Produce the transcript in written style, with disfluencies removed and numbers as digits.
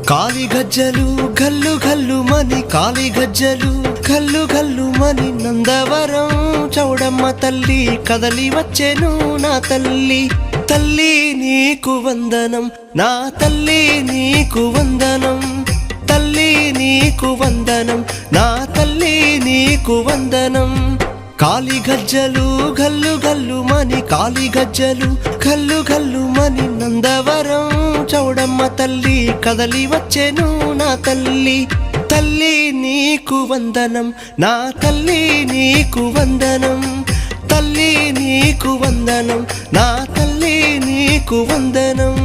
కాలి గజ్జలు గల్లు గల్లు మని కాలి గజ్జలు గల్లు గల్లు మని నందవరం చౌడమ్మ తల్లి కదలి వచ్చెను నా తల్లి తల్లి నీకు వందనం నా తల్లి నీకు వందనం తల్లి నీకు వందనం నా తల్లి నీకు వందనం కాలి గజ్జలు గల్లు గల్లు మని కాలి గజ్జలు గల్లు గల్లు మని నందవరం చౌడమ్మ తల్లి కదలి వచ్చెను నా తల్లి తల్లి నీకు వందనం నా తల్లి నీకు వందనం తల్లి నీకు వందనం నా తల్లి నీకు వందనం।